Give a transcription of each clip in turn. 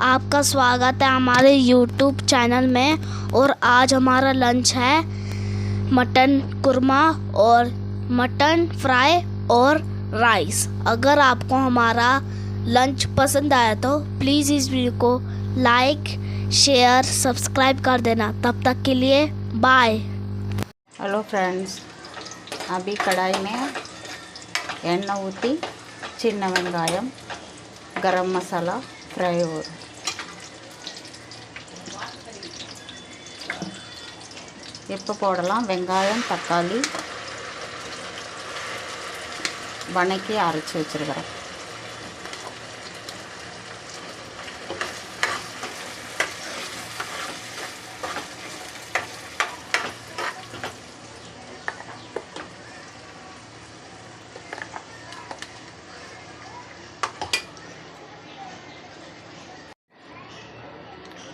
आपका स्वागत है हमारे YouTube चैनल में। और आज हमारा लंच है मटन कुरमा और मटन फ्राई और राइस। अगर आपको हमारा लंच पसंद आया तो प्लीज़ इस वीडियो को लाइक शेयर सब्सक्राइब कर देना। तब तक के लिए बाय। हेलो फ्रेंड्स, अभी कढ़ाई में एண்ணெய் ஊற்றி சின்ன வெங்காயம் गरम मसाला फ्राई हो இப்போ போடலாம் வெங்காயம் தக்காளி வணக்கி அரைச்சி வச்சிருக்கிறேன்।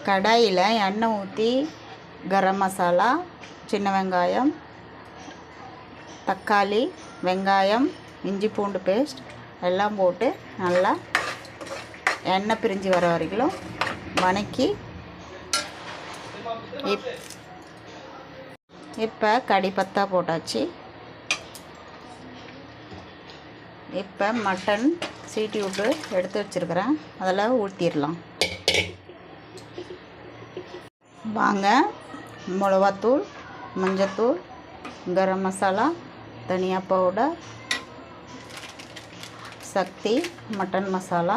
கடாயில் எண்ணெய் ஊற்றி கரம் மசாலா சின்ன வெங்காயம் தக்காளி வெங்காயம் இஞ்சி பூண்டு பேஸ்ட் எல்லாம் போட்டு நல்லா எண்ணெய் பிரிஞ்சு வர வரைக்கும் வணக்கி இப்போ கடி பத்தா போட்டாச்சு। இப்போ மட்டன் சீட்டி விட்டு எடுத்து வச்சுருக்கிறேன், அதில் ஊற்றிடலாம்। வாங்க, மிளகாத்தூள் மஞ்சத்தூள் गरम मसाला धनिया पाउडर शक्ति मटन मसाला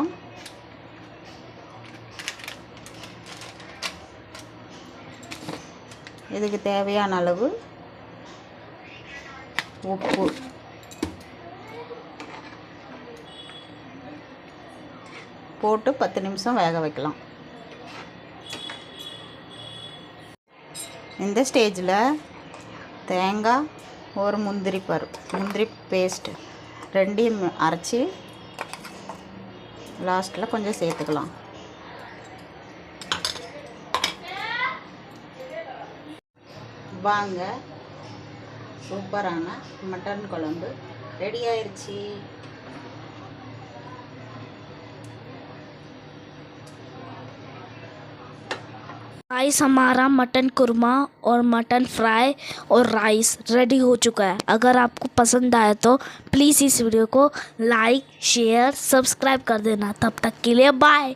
இதுக்கு தேவையான அளவு உப்பு போட்டு 10 நிமிஷம் வேக வைக்கலாம்। இந்த ஸ்டேஜில் தேங்காய் ஒரு முந்திரி பேஸ்ட் ரெண்டையும் அரைச்சி லாஸ்ட்டில் கொஞ்சம் சேர்த்துக்கலாம்। வாங்க, சூப்பரான மட்டன் குழம்பு ரெடி ஆயிடுச்சு। गाइस, हमारा मटन कुरमा और मटन फ्राई और राइस रेडी हो चुका है। अगर आपको पसंद आए तो प्लीज़ इस वीडियो को लाइक शेयर सब्सक्राइब कर देना। तब तक के लिए बाय।